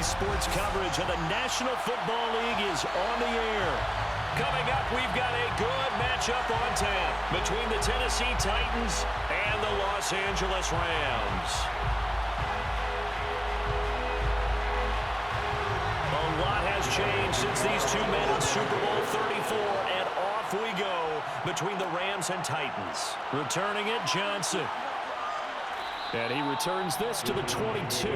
Sports coverage of the National Football League is on the air. Coming up, we've got a good matchup on tap between the Tennessee Titans and the Los Angeles Rams. A lot has changed since these two met in Super Bowl 34, and off we go between the Rams and Titans. Returning it, Johnson. And he returns this to the 22.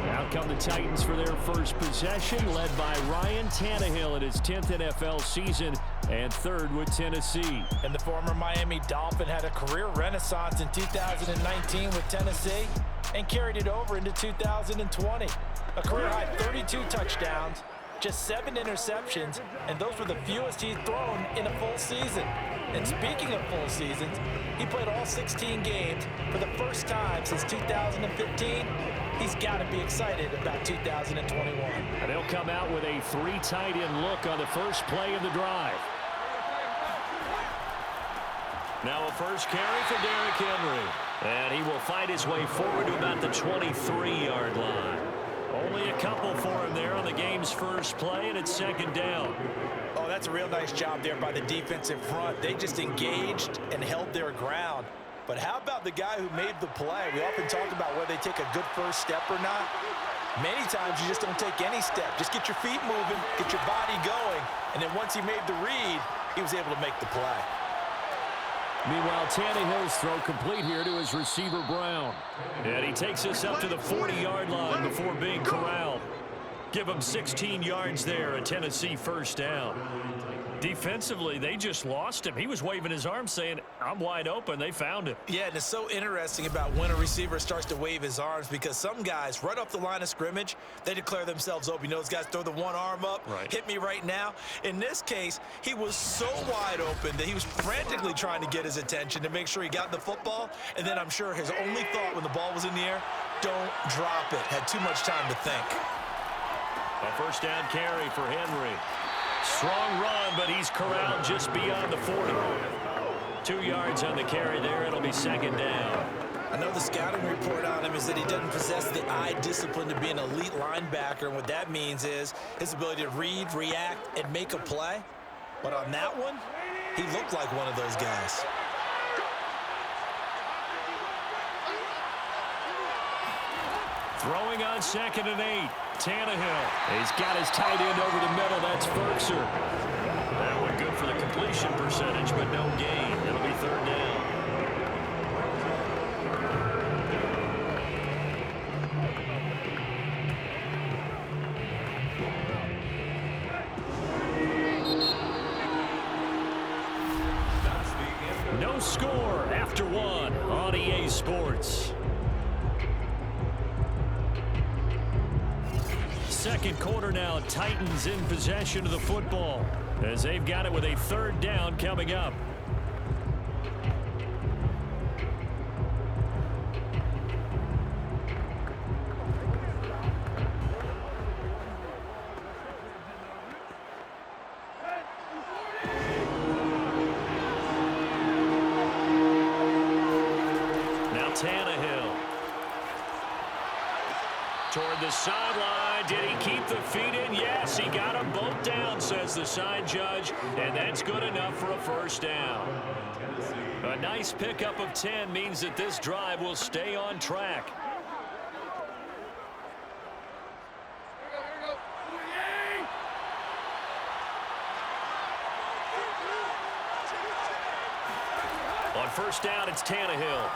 Now come the Titans for their first possession, led by Ryan Tannehill in his 10th NFL season and third with Tennessee. And the former Miami Dolphin had a career renaissance in 2019 with Tennessee and carried it over into 2020. A career-high 32 touchdowns, just 7 interceptions, and those were the fewest he's thrown in a full season. And speaking of full seasons, he played all 16 games for the first time since 2015. He's got to be excited about 2021. And they'll come out with a 3 tight end look on the first play of the drive. Now a first carry for Derrick Henry. And he will fight his way forward to about the 23-yard line. Only a couple for him there on the game's first play, and it's second down. Oh, that's a real nice job there by the defensive front. They just engaged and held their ground. But how about the guy who made the play? We often talk about whether they take a good first step or not. Many times you just don't take any step. Just get your feet moving, get your body going, and then once he made the read, he was able to make the play. Meanwhile, Tannehill's throw complete here to his receiver, Brown. And he takes us up to the 40-yard line before being corralled. Give him 16 yards there, a Tennessee first down. Defensively, they just lost him. He was waving his arms saying, I'm wide open. They found him. Yeah, and it's so interesting about when a receiver starts to wave his arms because some guys, right off the line of scrimmage, they declare themselves open. You know, those guys throw the one arm up, hit me right now. In this case, he was so wide open that he was frantically trying to get his attention to make sure he got the football. And then I'm sure his only thought when the ball was in the air, don't drop it. Had too much time to think. A first down carry for Henry. Strong run, but he's corralled just beyond the 40. 2 yards on the carry there. It'll be second down. I know the scouting report on him is that he doesn't possess the eye discipline to be an elite linebacker, and what that means is his ability to read, react, and make a play. But on that one, he looked like one of those guys. Throwing on 2nd and 8. Tannehill. He's got his tight end over the middle. That's Ferkser. That one good for the completion percentage, but no gain. It'll be third down. No score after 1 on EA Sports. Second quarter now, Titans in possession of the football as they've got it with a third down coming up. Now Tannehill. Toward the sideline. Did he keep the feet in? Yes, he got them both down, says the side judge, and that's good enough for a first down. A nice pickup of 10 means that this drive will stay on track. On first down, it's Tannehill.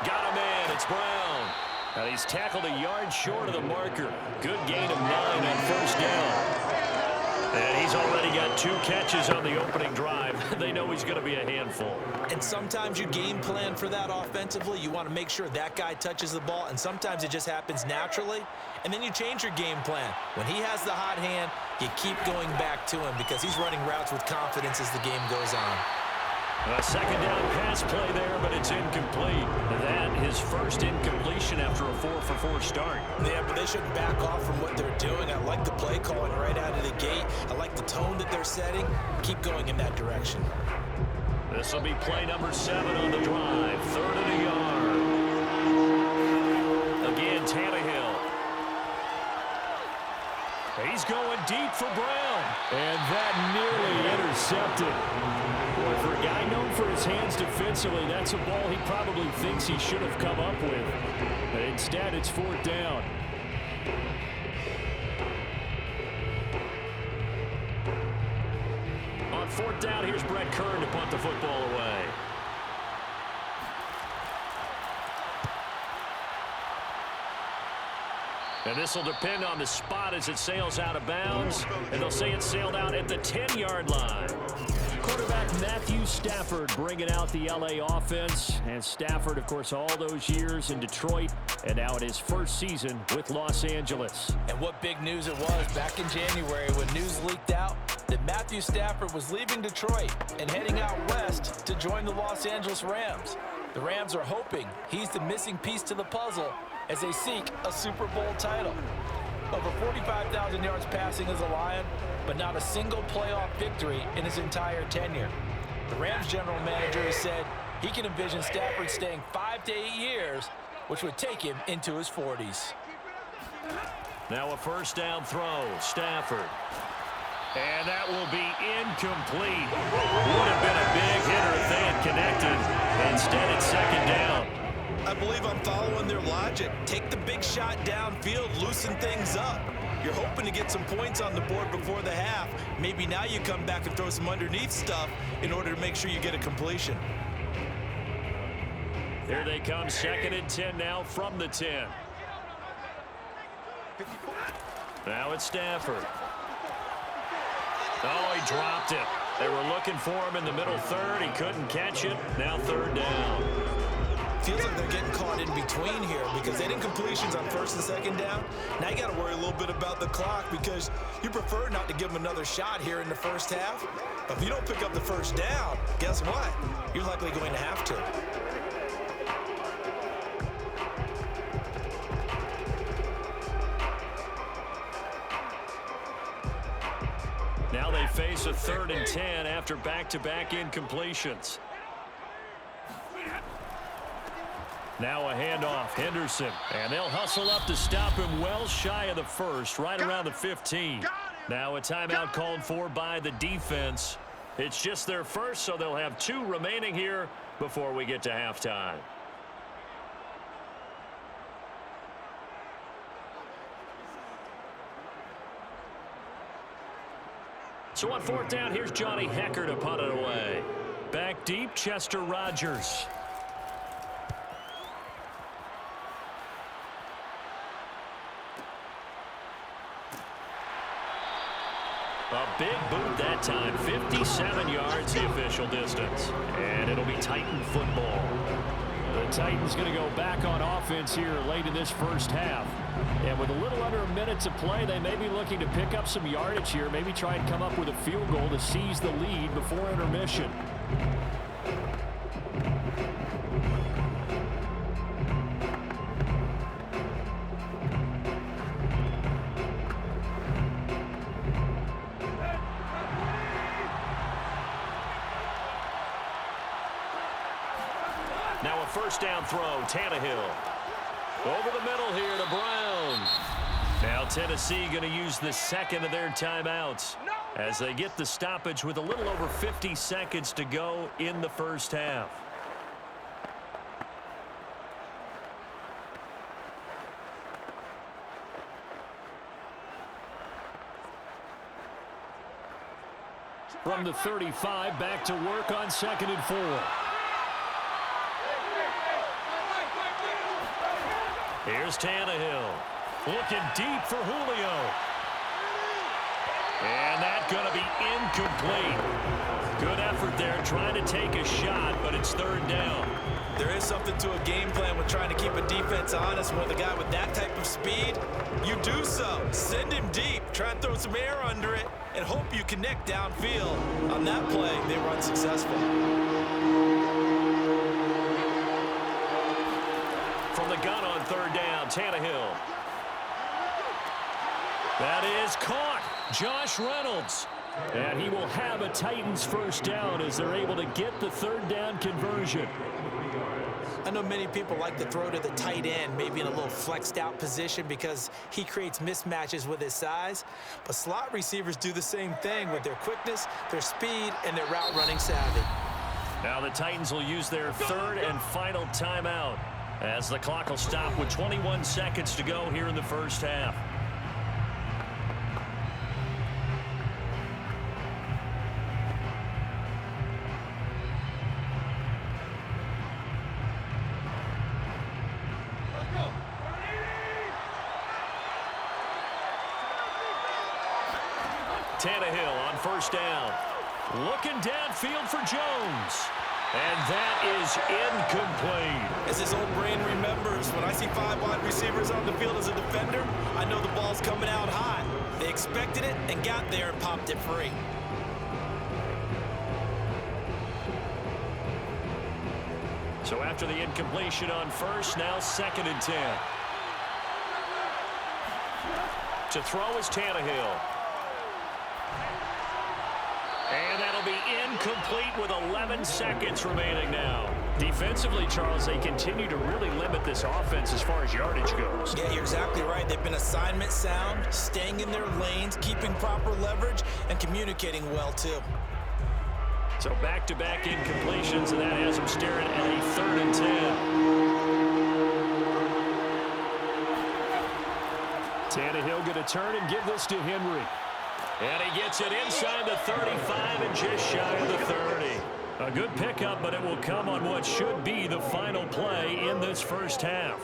Got him in. It's Brown. And he's tackled a yard short of the marker. Good gain of 9 on first down. And he's already got 2 catches on the opening drive. They know he's going to be a handful. And sometimes you game plan for that offensively. You want to make sure that guy touches the ball, and sometimes it just happens naturally. And then you change your game plan. When he has the hot hand, you keep going back to him because he's running routes with confidence as the game goes on. A second down pass play there, but it's incomplete. That his first incompletion after a 4-for-4 start. Yeah, but they shouldn't back off from what they're doing. I like the play calling right out of the gate. I like the tone that they're setting. Keep going in that direction. This will be play number 7 on the drive. 3rd and a yard. Again, Tannehill going deep for Brown. And that nearly intercepted. Boy, for a guy known for his hands defensively, that's a ball he probably thinks he should have come up with. But instead, it's fourth down. On fourth down, here's Brett Kern to punt the football away. And this will depend on the spot as it sails out of bounds. And they'll say it sailed out at the 10-yard line. Quarterback Matthew Stafford bringing out the L.A. offense. And Stafford, of course, all those years in Detroit. And now in his first season with Los Angeles. And what big news it was back in January when news leaked out that Matthew Stafford was leaving Detroit and heading out west to join the Los Angeles Rams. The Rams are hoping he's the missing piece to the puzzle as they seek a Super Bowl title. Over 45,000 yards passing as a Lion, but not a single playoff victory in his entire tenure. The Rams general manager has said he can envision Stafford staying 5 to 8 years, which would take him into his 40s. Now a first down throw, Stafford. And that will be incomplete. Would have been a big hitter if they had connected. Instead, it's second down. I believe I'm following their logic. Take the big shot downfield, loosen things up. You're hoping to get some points on the board before the half. Maybe now you come back and throw some underneath stuff in order to make sure you get a completion. Here they come, second and 10 now from the 10. Now it's Stafford. Oh, he dropped it. They were looking for him in the middle third. He couldn't catch it. Now third down. Feels like they're getting caught in between here because they didn't completions on first and second down. Now you got to worry a little bit about the clock because you prefer not to give them another shot here in the first half. But if you don't pick up the first down, guess what? You're likely going to have to. Now they face a third and 10 after back-to-back incompletions. Now a handoff, Henderson. And they'll hustle up to stop him well shy of the first, right around the 15. Now a timeout called for by the defense. It's just their first, so they'll have 2 remaining here before we get to halftime. So on fourth down, here's Johnny Hecker to punt it away. Back deep, Chester Rogers. A big boot that time, 57 yards the official distance. And it'll be Titan football. The Titans going to go back on offense here late in this first half. And with a little under a minute to play, they may be looking to pick up some yardage here, maybe try and come up with a field goal to seize the lead before intermission. Now a first down throw, Tannehill. Over the middle here to Brown. Now Tennessee going to use the second of their timeouts as they get the stoppage with a little over 50 seconds to go in the first half. From the 35, back to work on 2nd and 4. Here's Tannehill. Looking deep for Julio. And that's going to be incomplete. Good effort there trying to take a shot, but it's third down. There is something to a game plan with trying to keep a defense honest. With a guy with that type of speed, you do so. Send him deep. Try and throw some air under it and hope you connect downfield. On that play, they were unsuccessful. From the gun on third down, Tannehill. That is caught. Josh Reynolds And he will have a Titans first down as they're able to get the third down conversion. I know many people like to throw to the tight end, maybe in a little flexed out position because he creates mismatches with his size. But slot receivers do the same thing with their quickness, their speed, and their route running savvy. Now the Titans will use their third and final timeout as the clock will stop with 21 seconds to go here in the first half. Tannehill on first down. Looking downfield for Jones. And that is incomplete. As his old brain remembers, when I see 5 wide receivers on the field as a defender, I know the ball's coming out high. They expected it and got there and popped it free. So after the incompletion on first, now 2nd and 10. To throw is Tannehill. And that'll be incomplete with 11 seconds remaining now. Defensively, Charles, they continue to really limit this offense as far as yardage goes. Yeah, you're exactly right. They've been assignment sound, staying in their lanes, keeping proper leverage, and communicating well, too. So back-to-back incompletions, and that has them staring at a 3rd and 10. Tannehill going to turn and give this to Henry. And he gets it inside the 35 and just shy of the 30. A good pickup, but it will come on what should be the final play in this first half.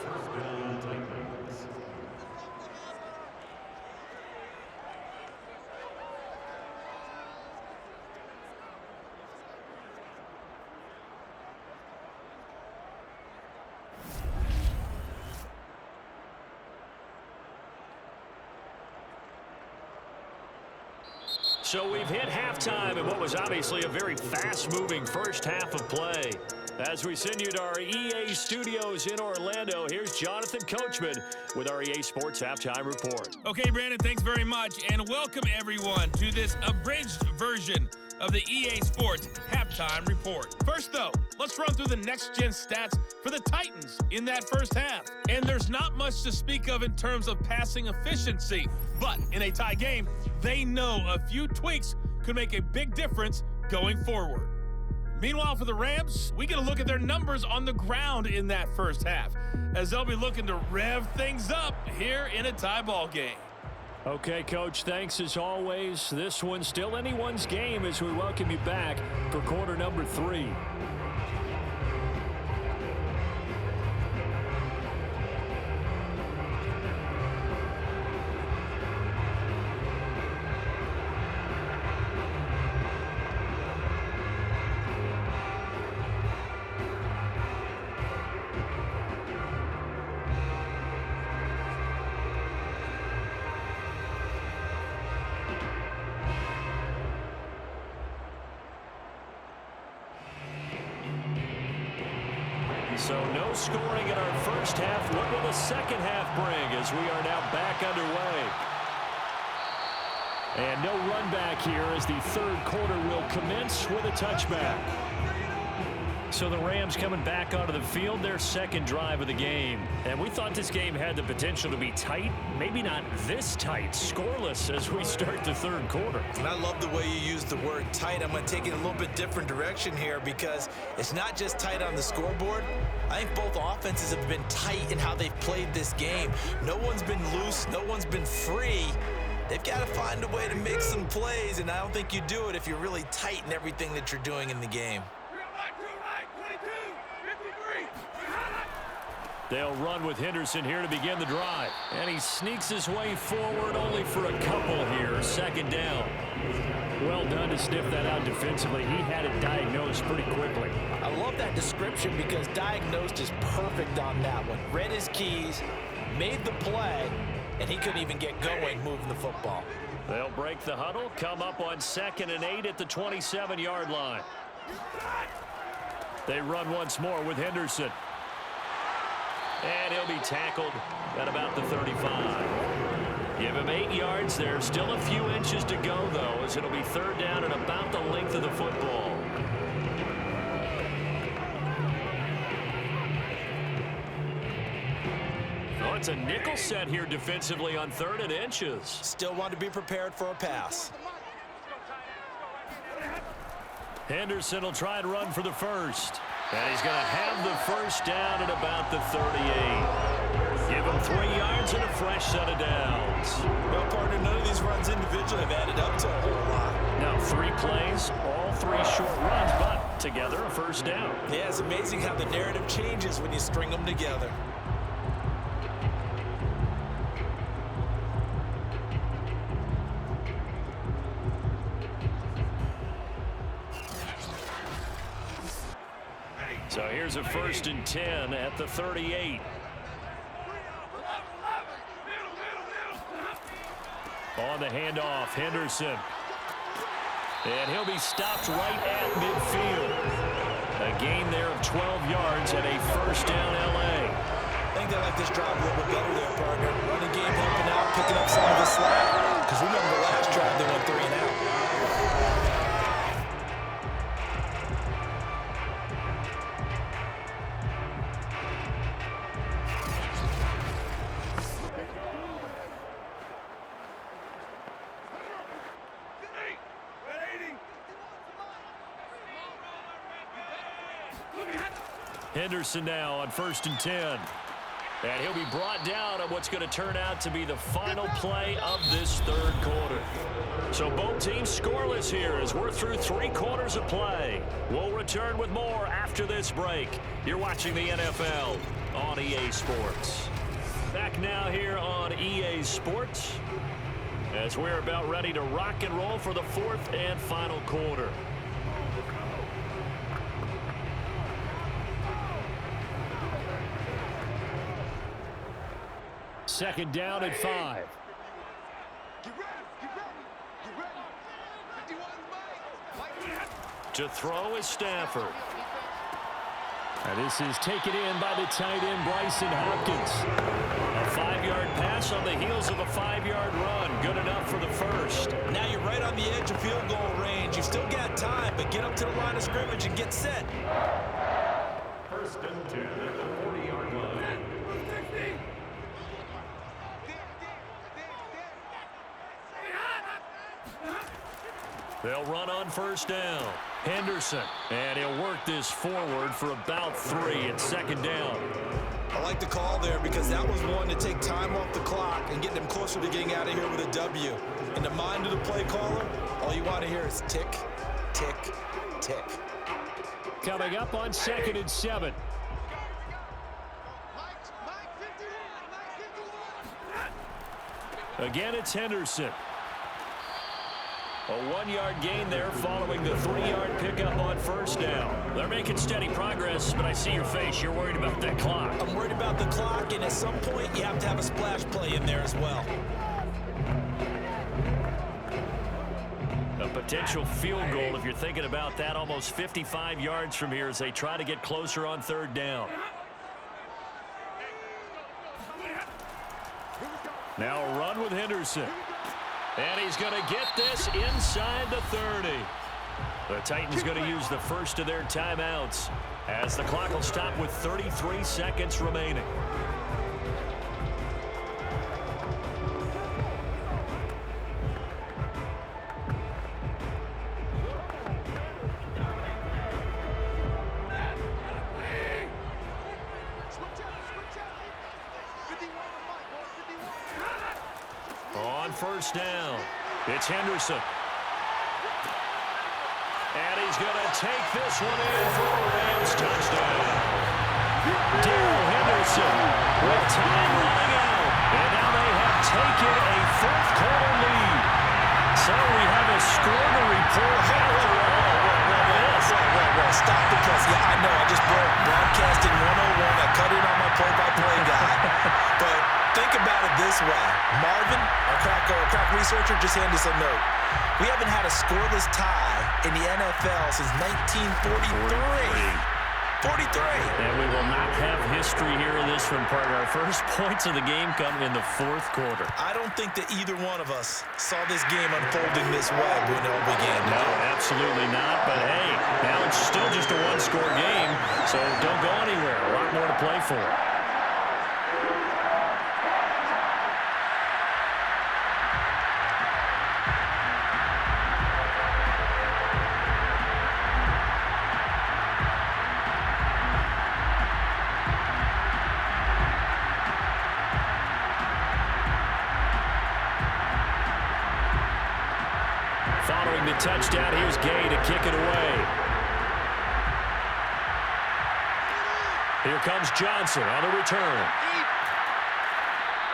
So we've hit halftime in what was obviously a very fast-moving first half of play. As we send you to our EA studios in Orlando, here's Jonathan Coachman with our EA Sports Halftime Report. Okay, Brandon, thanks very much, and welcome everyone to this abridged version of the EA Sports Halftime Report. First, though, let's run through the next-gen stats for the Titans in that first half. And there's not much to speak of in terms of passing efficiency, but in a tie game, they know a few tweaks could make a big difference going forward. Meanwhile, for the Rams, we get a look at their numbers on the ground in that first half, as they'll be looking to rev things up here in a tie ball game. Okay, Coach, thanks as always. This one's still anyone's game as we welcome you back for quarter number 3. So no scoring in our first half. What will the second half bring as we are now back underway? And no run back here as the third quarter will commence with a touchback. So the Rams coming back onto the field, their second drive of the game. And we thought this game had the potential to be tight, maybe not this tight, scoreless as we start the third quarter. And I love the way you use the word tight. I'm going to take it a little bit different direction here because it's not just tight on the scoreboard. I think both offenses have been tight in how they've played this game. No one's been loose. No one's been free. They've got to find a way to make some plays, and I don't think you do it if you're really tight in everything that you're doing in the game. They'll run with Henderson here to begin the drive. And he sneaks his way forward only for a couple here. Second down. Well done to sniff that out defensively. He had it diagnosed pretty quickly. I love that description because diagnosed is perfect on that one. Read his keys, made the play, and he couldn't even get going moving the football. They'll break the huddle, come up on 2nd and 8 at the 27-yard line. They run once more with Henderson. And he'll be tackled at about the 35. Give him 8 yards there. Still a few inches to go, though, as it'll be third down and about the length of the football. Oh, it's a nickel set here defensively on 3rd and inches. Still want to be prepared for a pass. Henderson will try and run for the first. And he's going to have the first down at about the 38. Give him 3 yards and a fresh set of downs. Well, partner, none of these runs individually have added up to a whole lot. Now 3 plays, all 3 short runs, but together a first down. Yeah, it's amazing how the narrative changes when you string them together. So here's a 1st and 10 at the 38. On the handoff, Henderson. And he'll be stopped right at midfield. A gain there of 12 yards and a first down LA. I think they like this drive a little bit better there, partner. Running game helping out, picking up some of the slack. Because remember the last drive, they went 3 and out. Henderson now on 1st and 10. And he'll be brought down on what's going to turn out to be the final play of this 3rd quarter. So both teams scoreless here as we're through 3 quarters of play. We'll return with more after this break. You're watching the NFL on EA Sports. Back now here on EA Sports as we're about ready to rock and roll for the 4th and final quarter. Second down at 5. To throw is Stafford. And this is taken in by the tight end Bryson Hopkins. A 5-yard pass on the heels of a 5-yard run. Good enough for the first. Now you're right on the edge of field goal range. You've still got time, but get up to the line of scrimmage and get set. 1st and 10 at the 40-yard line. They'll run on 1st down. Henderson. And he'll work this forward for about 3 at 2nd down. I like the call there because that was one to take time off the clock and get them closer to getting out of here with a W. In the mind of the play caller, all you want to hear is tick, tick, tick. Coming up on 2nd and 7. Again, it's Henderson. A 1-yard gain there following the 3-yard pickup on 1st down. They're making steady progress, but I see your face. You're worried about that clock. I'm worried about the clock, and at some point, you have to have a splash play in there as well. A potential field goal, if you're thinking about that, almost 55 yards from here as they try to get closer on 3rd down. Now a run with Henderson. And he's going to get this inside the 30. The Titans going to use the first of their timeouts as the clock will stop with 33 seconds remaining. On 1st down, it's Henderson. And he's going to take this one in for a Rams touchdown. Darrell Henderson with time running out. And now they have taken a 4th quarter lead. So we have a scoring report after all. Well, stop because, yeah, I know I just broke broadcasting 101. I cut in on my play-by-play guy. But think about it this way. Marvin, our crack researcher, just handed us a note. We haven't had a scoreless tie in the NFL since 1943. 43. And we will not have history here in this one, partner. Our first points of the game come in the fourth quarter. I don't think that either one of us saw this game unfolding this way when it all began. No, absolutely not. But, hey, now it's still just a one-score game, so don't go anywhere. A lot more to play for. Following the touchdown, here's Gay to kick it away. Here comes Johnson on the return.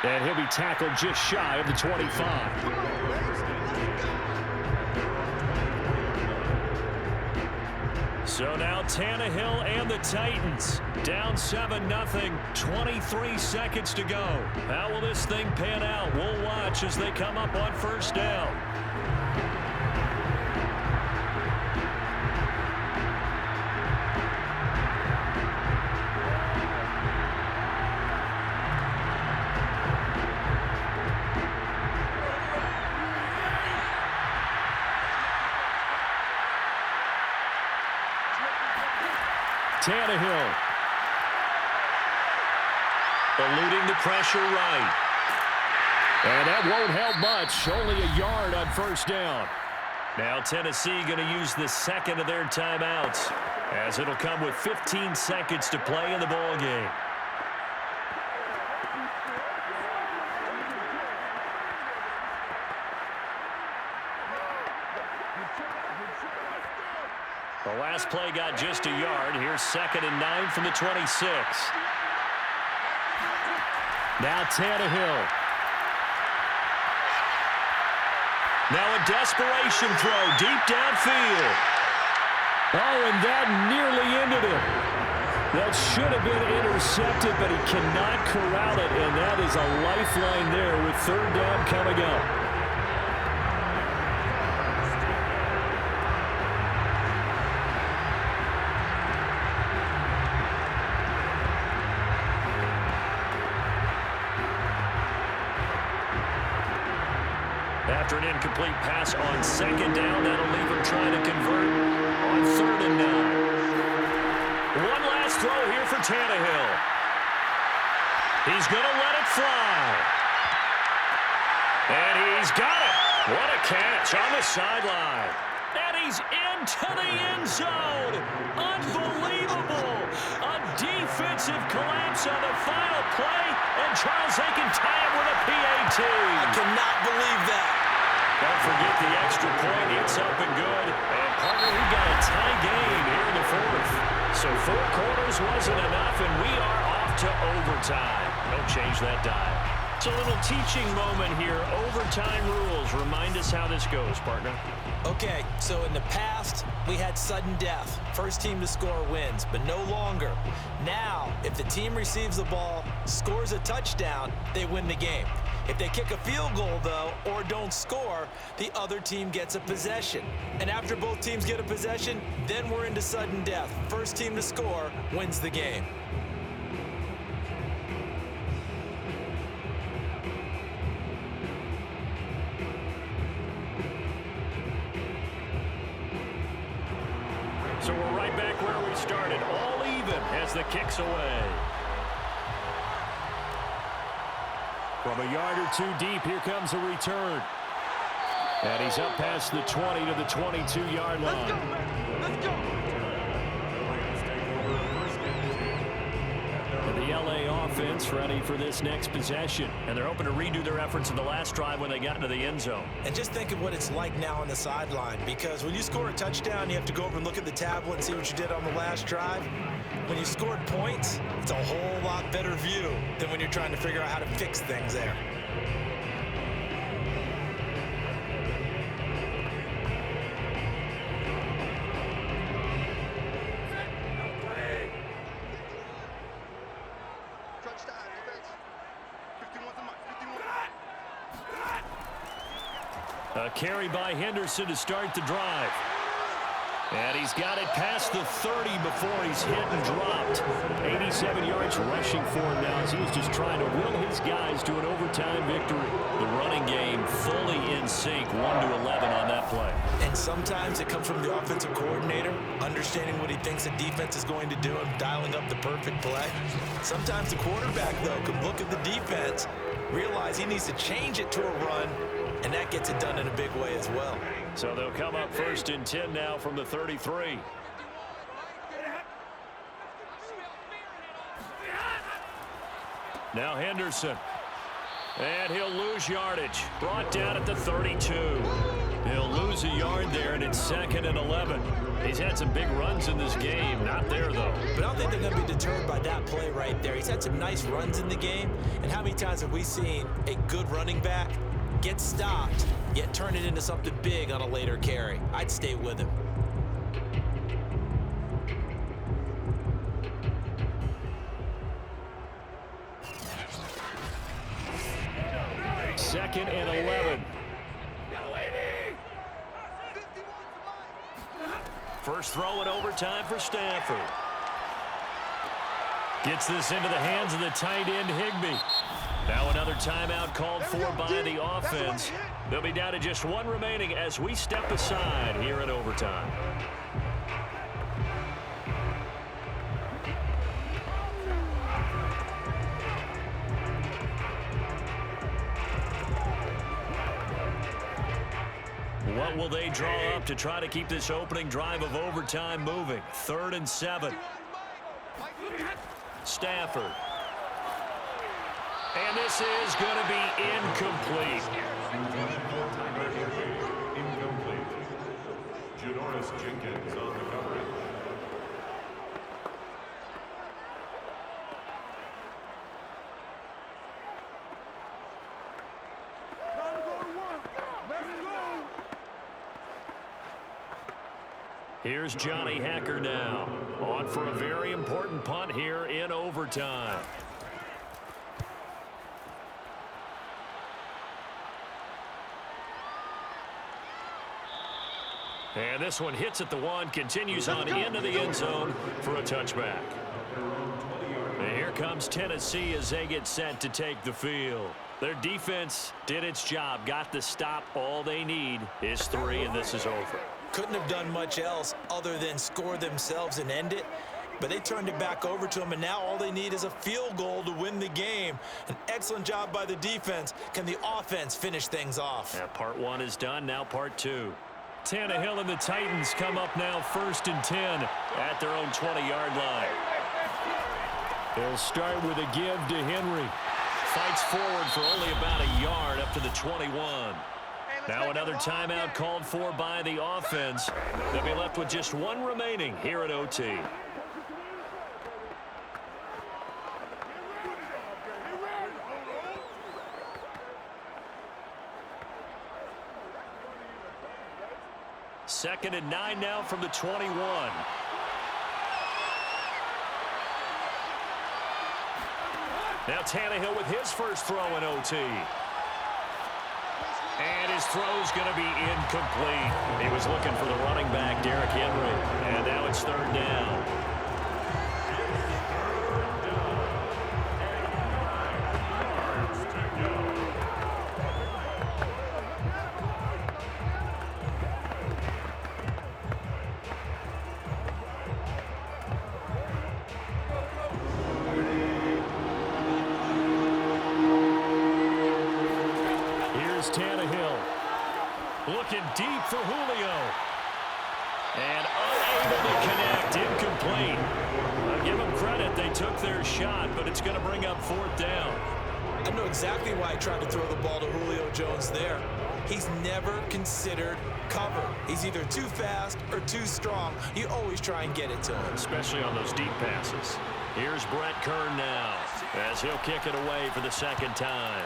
And he'll be tackled just shy of the 25. So now Tannehill and the Titans down 7-0, 23 seconds to go. How will this thing pan out? We'll watch as they come up on first down. Tannehill eluding the pressure right. And that won't help much. Only a yard on first down. Now Tennessee going to use the second of their timeouts, as it'll come with 15 seconds to play in the ball game. The last play got just a yard. Here's 2nd and 9 from the 26. Now Tannehill. Now a desperation throw deep downfield. Oh, and that nearly ended it. That should have been intercepted, but he cannot corral it, and that is a lifeline there with 3rd down coming up. After an incomplete pass on 2nd down, that'll leave him trying to convert on 3rd and 9. One last throw here for Tannehill. He's going to let it fly. And he's got it. What a catch on the sideline. And he's into the end zone. Unbelievable. A defensive collapse on the final play, and Charles, they can tie it with a PAT. I cannot believe that. Don't forget the extra point. It's up and good. And partner, we got a tie game here in the 4th. So 4 quarters wasn't enough, and we are off to overtime. Don't change that dial. It's a little teaching moment here. Overtime rules. Remind us how this goes, partner. Okay, so in the past, we had sudden death. First team to score wins, but no longer. Now, if the team receives the ball, scores a touchdown, they win the game. If they kick a field goal, though, or don't score, the other team gets a possession. And after both teams get a possession, then we're into sudden death. First team to score wins the game. So we're right back where we started, all even as the kick's away. From a yard or two deep, here comes a return. And he's up past the 20 to the 22-yard line. Let's go. And the LA offense ready for this next possession. And they're hoping to redo their efforts in the last drive when they got into the end zone. And just think of what it's like now on the sideline, because when you score a touchdown, you have to go over and look at the tablet and see what you did on the last drive. When you scored points, it's a whole lot better view than when you're trying to figure out how to fix things there. A carry by Henderson to start the drive. And he's got it past the 30 before he's hit and dropped. 87 yards rushing for him now as he was just trying to will his guys to an overtime victory. The running game fully in sync, 1-11 on that play. And sometimes it comes from the offensive coordinator, understanding what he thinks the defense is going to do and dialing up the perfect play. Sometimes the quarterback, though, can look at the defense, realize he needs to change it to a run, and that gets it done in a big way as well. So they'll come up 1st and 10 now from the 33. Now Henderson. And he'll lose yardage. Brought down at the 32. He'll lose a yard there, and it's 2nd and 11. He's had some big runs in this game. Not there, though. But I don't think they're going to be deterred by that play right there. He's had some nice runs in the game. And how many times have we seen a good running back get stopped, yet turn it into something big on a later carry? I'd stay with him. Second and 11. First throw in overtime for Stafford. Gets this into the hands of the tight end, Higbee. Now another timeout called for by the offense. They'll be down to just one remaining as we step aside here in overtime. What will they draw up to try to keep this opening drive of overtime moving? 3rd and 7. Stafford. And this is going to be incomplete. Incomplete. Janoris Jenkins on the coverage. Here's Johnny Hacker now, on for a very important punt here in overtime. And this one hits at the 1, continues on into the end zone for a touchback. And here comes Tennessee as they get set to take the field. Their defense did its job, got the stop. All they need is 3, and this is over. Couldn't have done much else other than score themselves and end it. But they turned it back over to them, and now all they need is a field goal to win the game. An excellent job by the defense. Can the offense finish things off? Yeah, part 1 is done, now part 2. Tannehill and the Titans come up now 1st and 10 at their own 20-yard line. They'll start with a give to Henry. Fights forward for only about a yard up to the 21. Now another timeout called for by the offense. They'll be left with just one remaining here at OT. Second and 9 now from the 21. Now Tannehill with his first throw in OT. And his throw's going to be incomplete. He was looking for the running back, Derrick Henry. And now it's 3rd down. Tannehill looking deep for Julio. And unable to connect, incomplete. I'll give them credit, they took their shot, but it's going to bring up 4th down. I know exactly why he tried to throw the ball to Julio Jones there. He's never considered cover. He's either too fast or too strong. You always try and get it to him. Especially on those deep passes. Here's Brett Kern now as he'll kick it away for the 2nd time.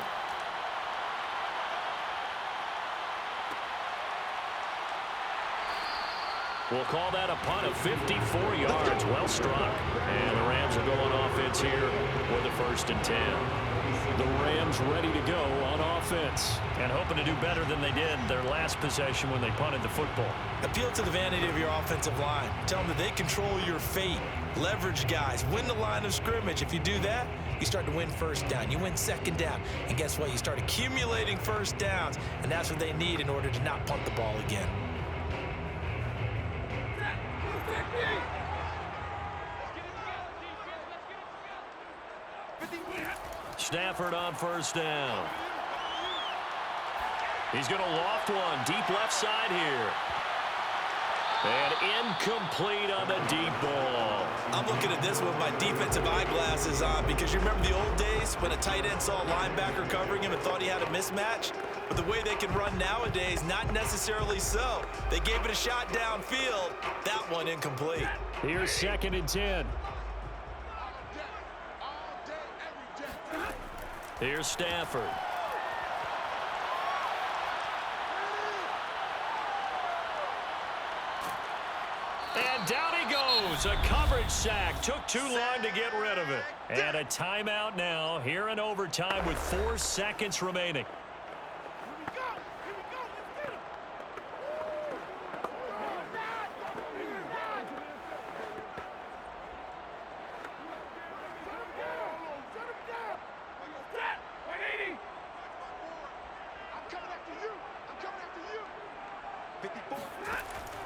We'll call that a punt of 54 yards. Well struck. And the Rams will go on offense here with the 1st and 10. The Rams is ready to go on offense. And hoping to do better than they did their last possession when they punted the football. Appeal to the vanity of your offensive line. Tell them that they control your fate. Leverage guys. Win the line of scrimmage. If you do that, you start to win first down. You win second down. And guess what? You start accumulating first downs. And that's what they need in order to not punt the ball again. Stafford on first down. He's going to loft one deep left side here. And incomplete on the deep ball. I'm looking at this with my defensive eyeglasses on because you remember the old days when a tight end saw a linebacker covering him and thought he had a mismatch? But the way they can run nowadays, not necessarily so. They gave it a shot downfield. That one incomplete. Here's 2nd and 10. Here's Stafford. And down he goes. A coverage sack. Took too long to get rid of it. And a timeout now here in overtime with 4 seconds remaining.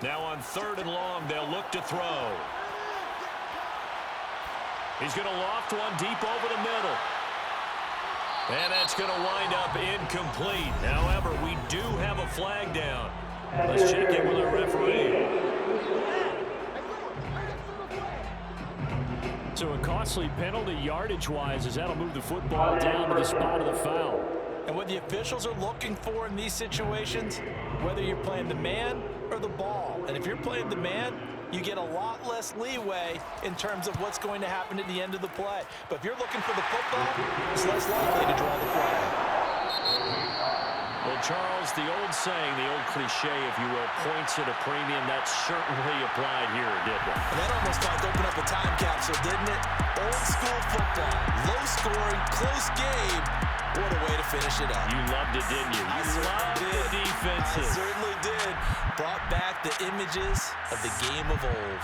Now on 3rd and long, they'll look to throw. He's going to loft one deep over the middle. And that's going to wind up incomplete. However, we do have a flag down. Let's check in with our referee. So a costly penalty yardage-wise as that'll move the football down to the spot of the foul. And what the officials are looking for in these situations, whether you're playing the man or the ball, and if you're playing the man, you get a lot less leeway in terms of what's going to happen at the end of the play. But if you're looking for the football, it's less likely to draw the flag. Well, Charles, the old saying, the old cliche, if you will, points at a premium, that certainly applied here, didn't it? And that almost tried to open up a time capsule, didn't it? Old school football, low scoring, close game. What a way to finish it up. You loved it, didn't you? You loved the defenses. I certainly did. Brought back the images of the game of old.